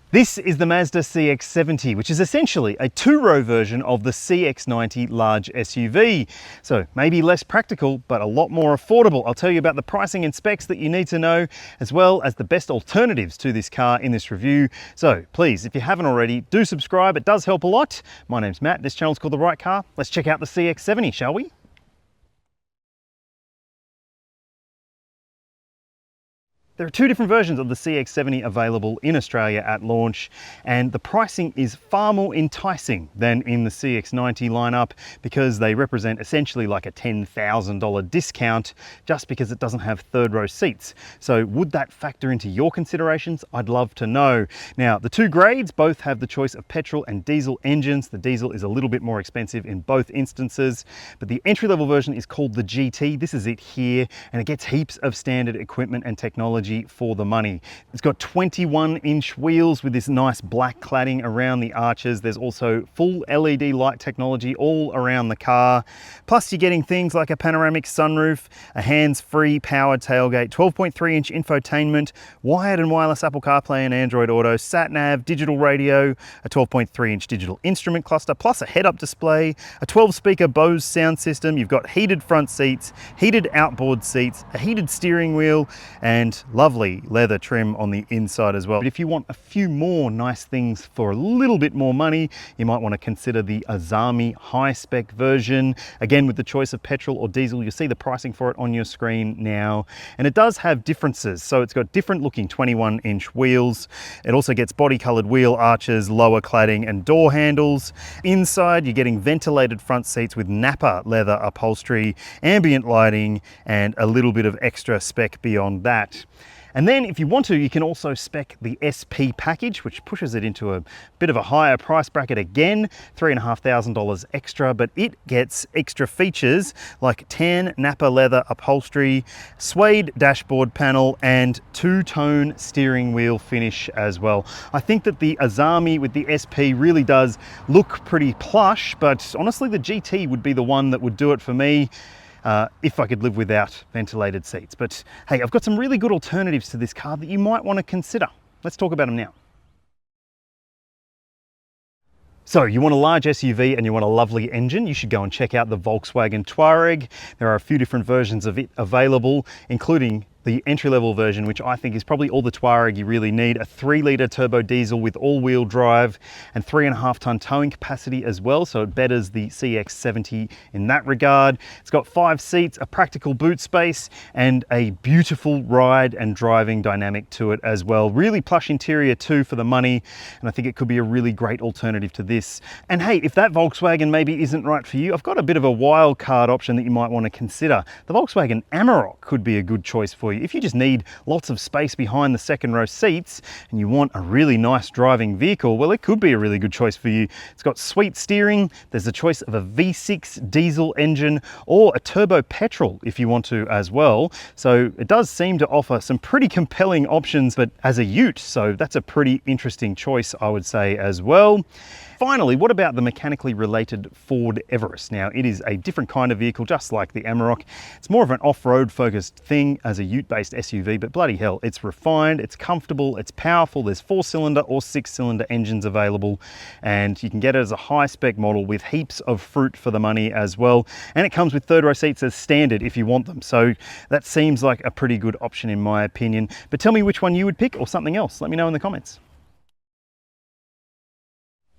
This is the Mazda CX-70, which is essentially a two-row version of the CX-90 large SUV. So maybe less practical, but a lot more affordable. I'll tell you about the pricing and specs that you need to know, as well as the best alternatives to this car in this review. So please, if you haven't already, do subscribe. It does help a lot. My name's Matt. This channel's called The Right Car. Let's check out the CX-70, shall we? There are two different versions of the CX-70 available in Australia at launch, and the pricing is far more enticing than in the CX-90 lineup because they represent essentially like a $10,000 discount just because it doesn't have third row seats. So would that factor into your considerations? I'd love to know. Now, the two grades both have the choice of petrol and diesel engines. The diesel is a little bit more expensive in both instances, but the entry-level version is called the GT. This is it here, and it gets heaps of standard equipment and technology for the money. It's got 21-inch wheels with this nice black cladding around the arches. There's also full LED light technology all around the car. Plus you're getting things like a panoramic sunroof, a hands-free powered tailgate, 12.3-inch infotainment, wired and wireless Apple CarPlay and Android Auto, sat-nav, digital radio, a 12.3-inch digital instrument cluster, plus a head-up display, a 12-speaker Bose sound system. You've got heated front seats, heated outboard seats, a heated steering wheel, and lovely leather trim on the inside as well. But if you want a few more nice things for a little bit more money, you might want to consider the Azami high-spec version. Again, with the choice of petrol or diesel. You'll see the pricing for it on your screen now. And it does have differences. So it's got different looking 21-inch wheels. It also gets body-colored wheel arches, lower cladding, and door handles. Inside, you're getting ventilated front seats with Napa leather upholstery, ambient lighting, and a little bit of extra spec beyond that. And then if you want to, you can also spec the SP package, which pushes it into a bit of a higher price bracket again, $3,500 extra, but it gets extra features like tan Napa leather upholstery, suede dashboard panel, and two-tone steering wheel finish as well. I think that the Azami with the SP really does look pretty plush, but honestly the GT would be the one that would do it for me. If I could live without ventilated seats. But hey, I've got some really good alternatives to this car that you might want to consider. Let's talk about them now. So you want a large SUV and you want a lovely engine, you should go and check out the Volkswagen Touareg. There are a few different versions of it available, including the entry-level version, which I think is probably all the Touareg you really need. A 3-litre turbo diesel with all-wheel drive and 3.5-ton towing capacity as well, so it betters the CX-70 in that regard. It's got 5 seats, a practical boot space, and a beautiful ride and driving dynamic to it as well. Really plush interior too for the money, and I think it could be a really great alternative to this. And hey, if that Volkswagen maybe isn't right for you, I've got a bit of a wild card option that you might want to consider. The Volkswagen Amarok could be a good choice for you. If you just need lots of space behind the second row seats and you want a really nice driving vehicle, well, it could be a really good choice for you. It's got sweet steering. There's a choice of a V6 diesel engine or a turbo petrol if you want to as well. So it does seem to offer some pretty compelling options, but as a ute, so that's a pretty interesting choice, I would say as well. Finally, what about the mechanically related Ford Everest? Now, it is a different kind of vehicle, just like the Amarok. It's more of an off-road focused thing as a ute-based SUV, but bloody hell, it's refined, it's comfortable, it's powerful. There's 4-cylinder or 6-cylinder engines available, and you can get it as a high-spec model with heaps of fruit for the money as well. And it comes with third-row seats as standard if you want them. So that seems like a pretty good option in my opinion. But tell me which one you would pick or something else. Let me know in the comments.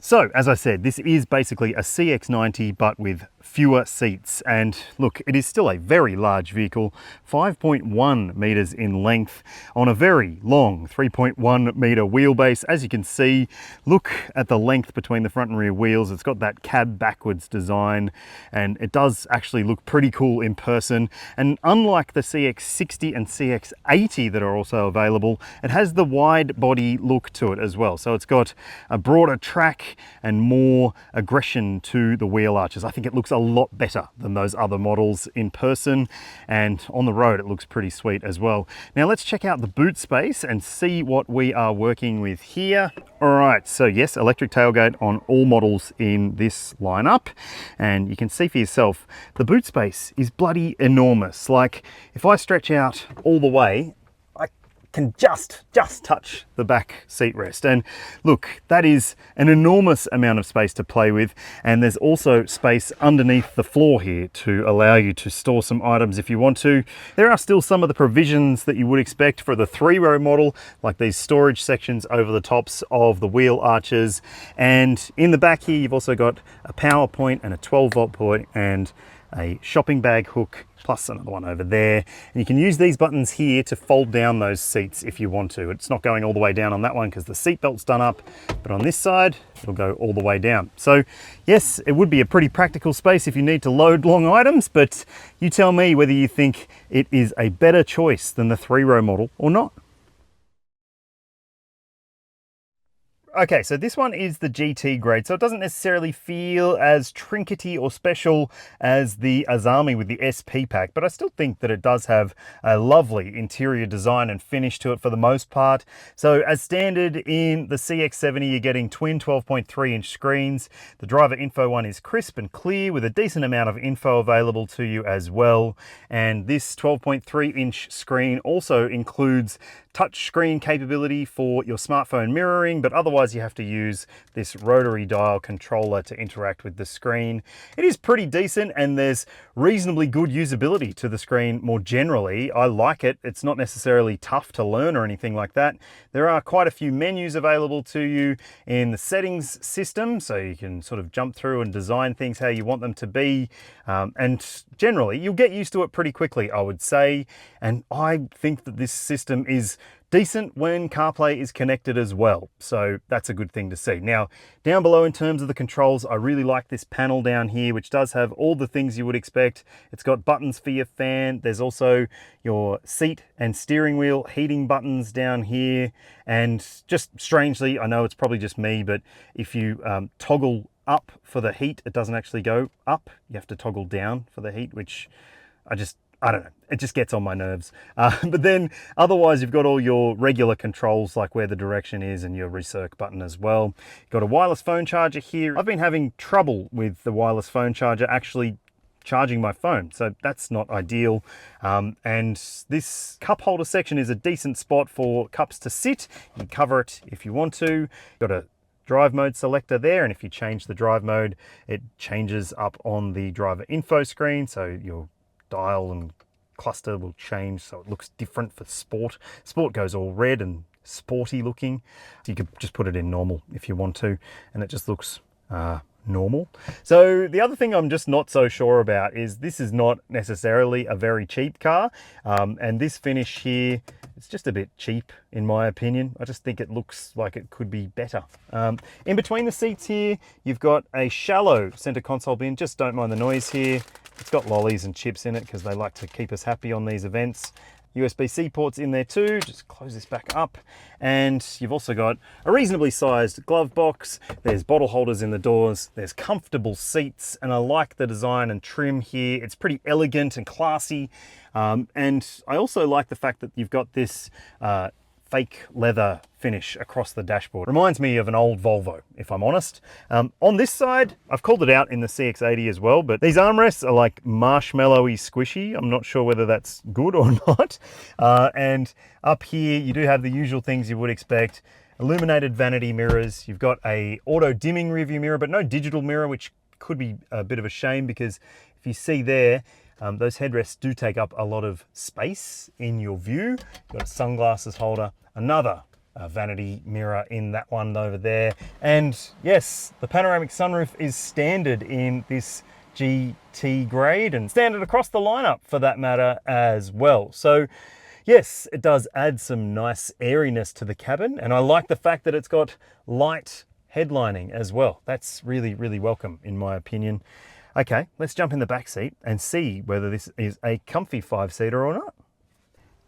So, as I said, this is basically a CX-90 but with fewer seats, and look, it is still a very large vehicle, 5.1 meters in length on a very long 3.1 meter wheelbase. As you can see, look at the length between the front and rear wheels. It's got that cab backwards design, and it does actually look pretty cool in person. And unlike the CX-60 and CX-80 that are also available, it has the wide body look to it as well. So it's got a broader track and more aggression to the wheel arches. I think it looks a lot better than those other models in person, and on the road it looks pretty sweet as well. Now let's check out the boot space and see what we are working with here. All right, so yes, electric tailgate on all models in this lineup, and you can see for yourself the boot space is bloody enormous. Like if I stretch out all the way, I can just touch the back seat rest. And look, that is an enormous amount of space to play with. And there's also space underneath the floor here to allow you to store some items if you want to. There are still some of the provisions that you would expect for the 3-row model, like these storage sections over the tops of the wheel arches. And in the back here, you've also got a power point and a 12-volt point and a shopping bag hook, plus another one over there. And you can use these buttons here to fold down those seats if you want to. It's not going all the way down on that one because the seat belt's done up, but on this side, it'll go all the way down. So yes, it would be a pretty practical space if you need to load long items, but you tell me whether you think it is a better choice than the 3-row model or not. Okay, so this one is the GT grade, so it doesn't necessarily feel as trinkety or special as the Azami with the SP pack, but I still think that it does have a lovely interior design and finish to it for the most part. So as standard in the CX-70, you're getting twin 12.3-inch screens. The driver info one is crisp and clear with a decent amount of info available to you as well. And this 12.3-inch screen also includes touch screen capability for your smartphone mirroring, but otherwise you have to use this rotary dial controller to interact with the screen. It is pretty decent and there's reasonably good usability to the screen more generally. I like it. It's not necessarily tough to learn or anything like that. There are quite a few menus available to you in the settings system, so you can sort of jump through and design things how you want them to be. And generally, you'll get used to it pretty quickly, I would say. And I think that this system is decent when CarPlay is connected as well. So that's a good thing to see. Now, down below in terms of the controls, I really like this panel down here, which does have all the things you would expect. It's got buttons for your fan. There's also your seat and steering wheel heating buttons down here. And just strangely, I know it's probably just me, but if you toggle up for the heat, it doesn't actually go up. You have to toggle down for the heat, which I don't know, it just gets on my nerves. But then otherwise you've got all your regular controls like where the direction is and your recirc button as well. You've got a wireless phone charger here. I've been having trouble with the wireless phone charger actually charging my phone, so that's not ideal. And this cup holder section is a decent spot for cups to sit. You can cover it if you want to. Got a drive mode selector there, and if you change the drive mode, it changes up on the driver info screen, so your dial and cluster will change so it looks different for sport. Sport goes all red and sporty looking. You could just put it in normal if you want to, and it just looks normal. So the other thing I'm just not so sure about is this is not necessarily a very cheap car, and this finish here, it's just a bit cheap in my opinion. I just think it looks like it could be better. In between the seats here, you've got a shallow center console bin. Just don't mind the noise here. It's got lollies and chips in it because they like to keep us happy on these events. USB-C ports in there too. Just close this back up. And you've also got a reasonably sized glove box. There's bottle holders in the doors. There's comfortable seats, and I like the design and trim here. It's pretty elegant and classy. And I also like the fact that you've got this fake leather finish across the dashboard. Reminds me of an old Volvo, if I'm honest. On this side, I've called it out in the CX-80 as well, but these armrests are like marshmallowy squishy. I'm not sure whether that's good or not. And up here, you do have the usual things you would expect. Illuminated vanity mirrors. You've got a auto dimming rearview mirror, but no digital mirror, which could be a bit of a shame because if you see there, those headrests do take up a lot of space in your view. You've got a sunglasses holder, another vanity mirror in that one over there. And yes, the panoramic sunroof is standard in this GT grade and standard across the lineup for that matter as well. So yes, it does add some nice airiness to the cabin, and I like the fact that it's got light headlining as well. That's really, really welcome in my opinion. Okay, let's jump in the back seat and see whether this is a comfy 5-seater or not.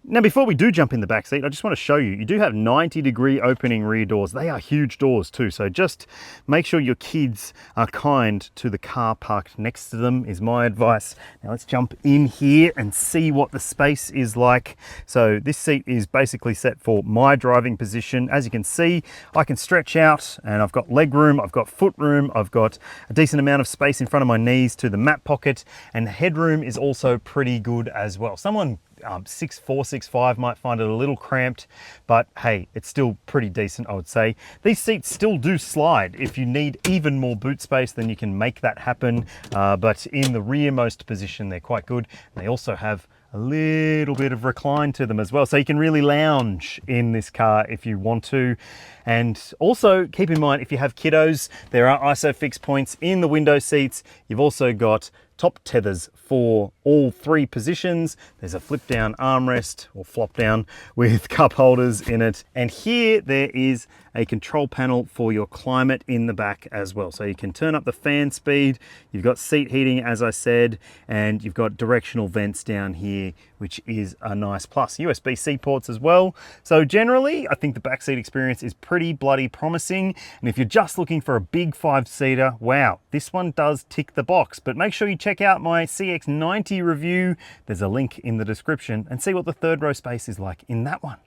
Now, before we do jump in the back seat, I just want to show you, you do have 90-degree opening rear doors. They are huge doors too, so just make sure your kids are kind to the car parked next to them is my advice. Now let's jump in here and see what the space is like. So this seat is basically set for my driving position. As you can see, I can stretch out and I've got leg room, I've got foot room, I've got a decent amount of space in front of my knees to the mat pocket, and the headroom is also pretty good as well. Someone 6'4", 6'5", might find it a little cramped, but hey, it's still pretty decent, I would say. These seats still do slide. If you need even more boot space, then you can make that happen. But in the rearmost position, they're quite good. And they also have a little bit of recline to them as well, so you can really lounge in this car if you want to. And also keep in mind, if you have kiddos, there are ISOFIX points in the window seats. You've also got top tethers for all 3 positions. There's a flip down armrest or flop down with cup holders in it. And here there is a control panel for your climate in the back as well. So you can turn up the fan speed, you've got seat heating, as I said, and you've got directional vents down here, which is a nice plus. USB-C ports as well. So generally, I think the backseat experience is pretty bloody promising. And if you're just looking for a big 5-seater, wow, this one does tick the box. But make sure you check out my CX-90 review. There's a link in the description, and see what the third row space is like in that one.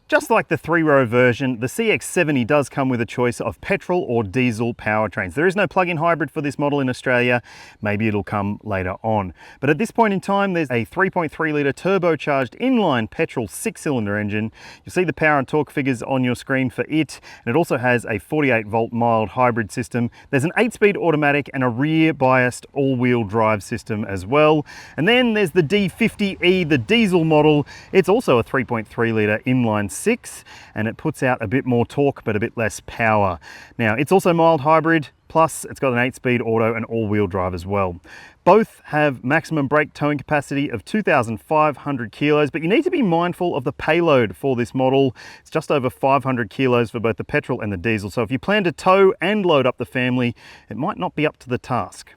Just like the 3-row version, the CX-70 does come with a choice of petrol or diesel powertrains. There is no plug-in hybrid for this model in Australia. Maybe it'll come later on. But at this point in time, there's a 3.3-litre turbocharged inline petrol 6-cylinder engine. You'll see the power and torque figures on your screen for it. And it also has a 48-volt mild hybrid system. There's an 8-speed automatic and a rear-biased all-wheel drive system as well. And then there's the D50E, the diesel model. It's also a 3.3-litre inline 6, and it puts out a bit more torque but a bit less power. Now, it's also mild hybrid, plus it's got an 8-speed auto and all-wheel drive as well. Both have maximum brake towing capacity of 2,500 kilos, but you need to be mindful of the payload for this model. It's just over 500 kilos for both the petrol and the diesel, so if you plan to tow and load up the family, it might not be up to the task.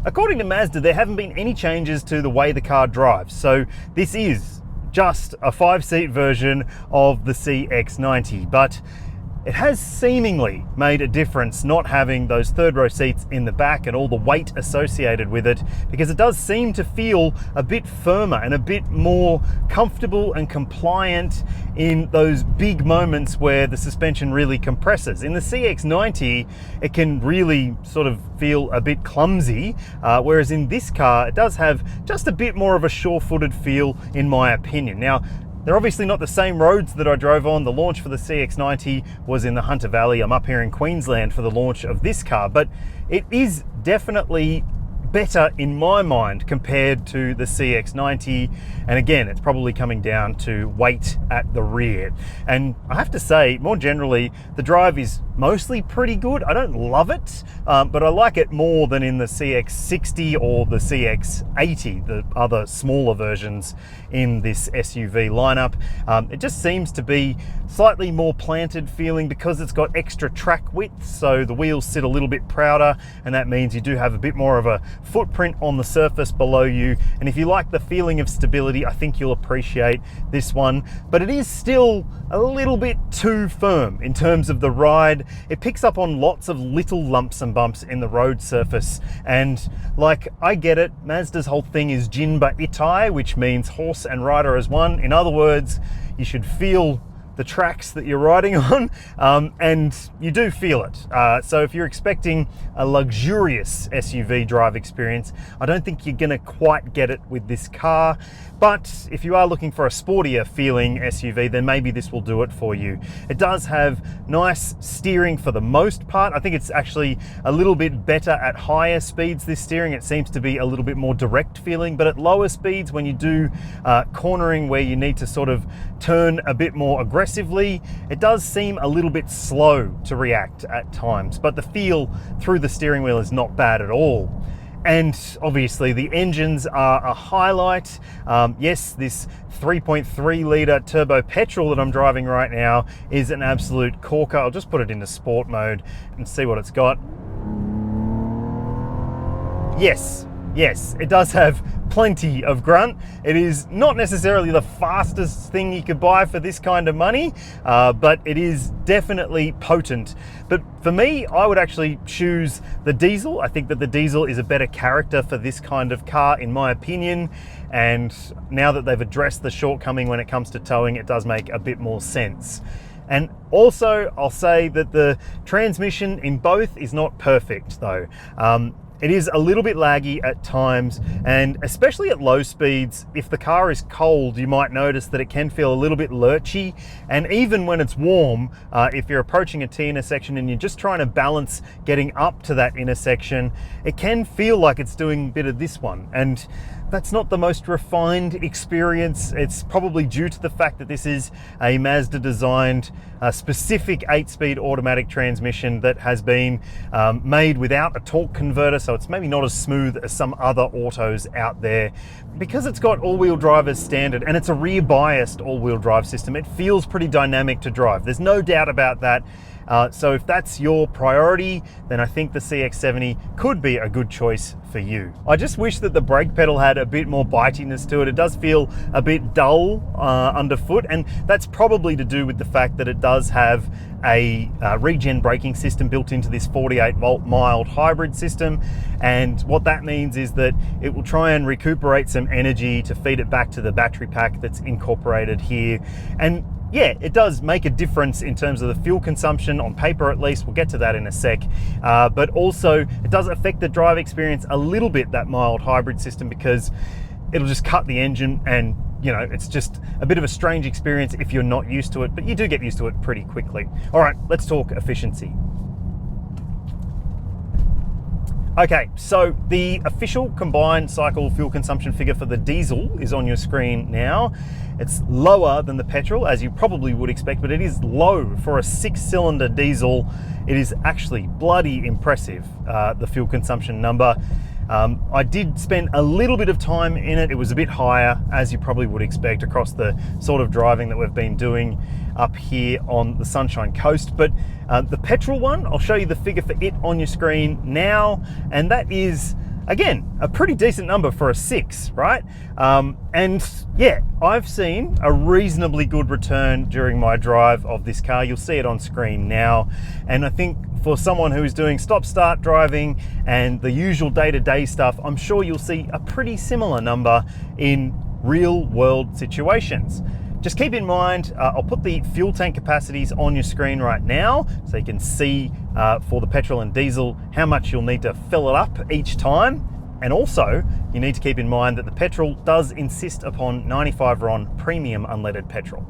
According to Mazda, there haven't been any changes to the way the car drives, so this is just a 5-seat version of the CX-90, but it has seemingly made a difference not having those third-row seats in the back and all the weight associated with it, because it does seem to feel a bit firmer and a bit more comfortable and compliant in those big moments where the suspension really compresses. In the CX-90, it can really sort of feel a bit clumsy, whereas in this car, it does have just a bit more of a sure-footed feel, in my opinion. Now, they're obviously not the same roads that I drove on. The launch for the CX-90 was in the Hunter Valley. I'm up here in Queensland for the launch of this car, but it is definitely better in my mind compared to the CX-90. And again, it's probably coming down to weight at the rear. And I have to say, more generally, the drive is mostly pretty good. I don't love it, but I like it more than in the CX-60 or the CX-80, the other smaller versions in this SUV lineup. It just seems to be slightly more planted feeling because it's got extra track width, so the wheels sit a little bit prouder, and that means you do have a bit more of a footprint on the surface below you. And if you like the feeling of stability, I think you'll appreciate this one, but it is still a little bit too firm in terms of the ride. It picks up on lots of little lumps and bumps in the road surface, and like, I get it, Mazda's whole thing is Jinba Itai, which means horse and rider as one. In other words, you should feel the tracks that you're riding on, and you do feel it. So if you're expecting a luxurious SUV drive experience, I don't think you're gonna quite get it with this car. But if you are looking for a sportier feeling SUV, then maybe this will do it for you. It does have nice steering for the most part. I think it's actually a little bit better at higher speeds, this steering. It seems to be a little bit more direct feeling, but at lower speeds, when you do cornering where you need to sort of turn a bit more aggressively, it does seem a little bit slow to react at times, but the feel through the steering wheel is not bad at all. And obviously the engines are a highlight. Yes, this 3.3-litre turbo petrol that I'm driving right now is an absolute corker. I'll just put it into sport mode and see what it's got. Yes, it does have plenty of grunt. It is not necessarily the fastest thing you could buy for this kind of money, but it is definitely potent. But for me, I would actually choose the diesel. I think that the diesel is a better character for this kind of car, in my opinion. And now that they've addressed the shortcoming when it comes to towing, it does make a bit more sense. And also, I'll say that the transmission in both is not perfect though. It is a little bit laggy at times, and especially at low speeds, if the car is cold, you might notice that it can feel a little bit lurchy. And even when it's warm, if you're approaching a T intersection and you're just trying to balance getting up to that intersection, it can feel like it's doing a bit of this one. And that's not the most refined experience. It's probably due to the fact that this is a Mazda designed specific 8-speed automatic transmission that has been made without a torque converter, so it's maybe not as smooth as some other autos out there. Because it's got all-wheel drive as standard, and it's a rear biased all-wheel drive system, it feels pretty dynamic to drive. There's no doubt about that. So if that's your priority, then I think the CX-70 could be a good choice for you. I just wish that the brake pedal had a bit more bitiness to it. It does feel a bit dull underfoot, and that's probably to do with the fact that it does have a regen braking system built into this 48-volt mild hybrid system. And what that means is that it will try and recuperate some energy to feed it back to the battery pack that's incorporated here. And yeah, it does make a difference in terms of the fuel consumption on paper, at least. We'll get to that in a sec. But also it does affect the drive experience a little bit, that mild hybrid system, because it'll just cut the engine, and you know, it's just a bit of a strange experience if you're not used to it, but you do get used to it pretty quickly. All right, let's talk efficiency. Okay, so the official combined cycle fuel consumption figure for the diesel is on your screen now. It's lower than the petrol, as you probably would expect, but it is low for a 6-cylinder diesel. It is actually bloody impressive, the fuel consumption number. I did spend a little bit of time in it. It was a bit higher, as you probably would expect, across the sort of driving that we've been doing up here on the Sunshine Coast. But the petrol one, I'll show you the figure for it on your screen now, and that is, again, a pretty decent number for a 6, right? And yeah, I've seen a reasonably good return during my drive of this car. You'll see it on screen now. And I think for someone who is doing stop-start driving and the usual day-to-day stuff, I'm sure you'll see a pretty similar number in real-world situations. Just keep in mind, I'll put the fuel tank capacities on your screen right now so you can see for the petrol and diesel how much you'll need to fill it up each time. And also, you need to keep in mind that the petrol does insist upon 95 RON premium unleaded petrol.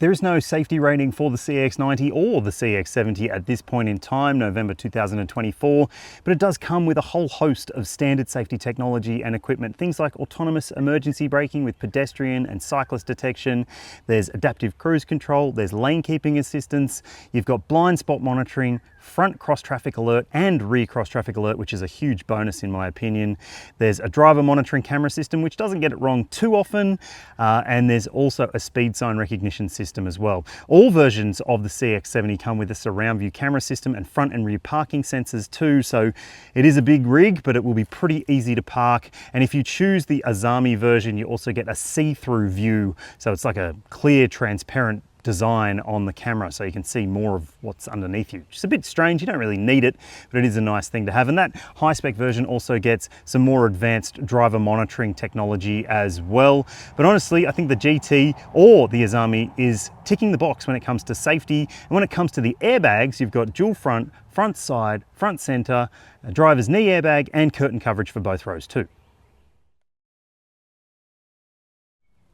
There is no safety rating for the CX-90 or the CX-70 at this point in time, November 2024, but it does come with a whole host of standard safety technology and equipment, things like autonomous emergency braking with pedestrian and cyclist detection, there's adaptive cruise control, there's lane keeping assistance, you've got blind spot monitoring, front cross traffic alert and rear cross traffic alert, which is a huge bonus in my opinion. There's a driver monitoring camera system, which doesn't get it wrong too often, and there's also a speed sign recognition system as well. All versions of the CX-70 come with a surround view camera system and front and rear parking sensors too, so it is a big rig, but it will be pretty easy to park. And if you choose the Azami version, you also get a see-through view, so it's like a clear, transparent design on the camera, so you can see more of what's underneath you. It's a bit strange, you don't really need it, but it is a nice thing to have. And that high-spec version also gets some more advanced driver monitoring technology as well. But honestly, I think the GT or the Azami is ticking the box when it comes to safety. And when it comes to the airbags, you've got dual front, front side, front center, a driver's knee airbag, and curtain coverage for both rows too.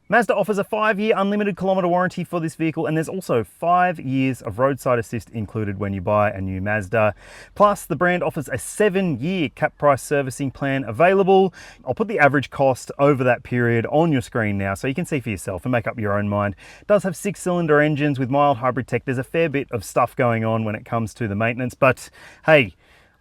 Mazda offers a 5-year unlimited kilometre warranty for this vehicle, and there's also 5 years of roadside assist included when you buy a new Mazda. Plus, the brand offers a 7-year cap price servicing plan available. I'll put the average cost over that period on your screen now so you can see for yourself and make up your own mind. It does have 6-cylinder engines with mild hybrid tech. There's a fair bit of stuff going on when it comes to the maintenance, but hey,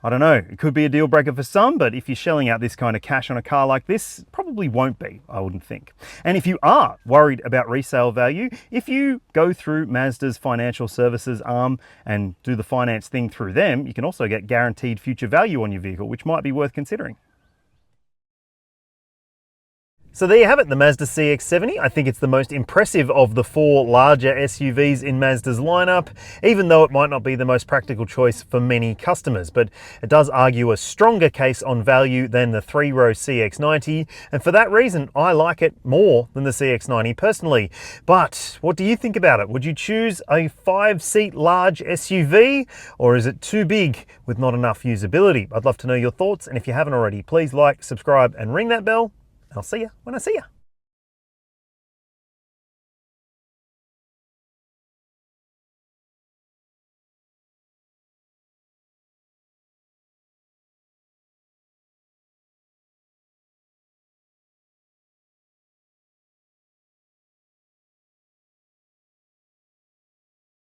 I don't know, it could be a deal breaker for some, but if you're shelling out this kind of cash on a car like this, it probably won't be, I wouldn't think. And if you are worried about resale value, if you go through Mazda's financial services arm and do the finance thing through them, you can also get guaranteed future value on your vehicle, which might be worth considering. So there you have it, the Mazda CX-70. I think it's the most impressive of the 4 larger SUVs in Mazda's lineup, even though it might not be the most practical choice for many customers. But it does argue a stronger case on value than the 3-row CX-90, and for that reason, I like it more than the CX-90 personally. But what do you think about it? Would you choose a 5-seat large SUV, or is it too big with not enough usability? I'd love to know your thoughts, and if you haven't already, please like, subscribe, and ring that bell. I'll see you when I see you.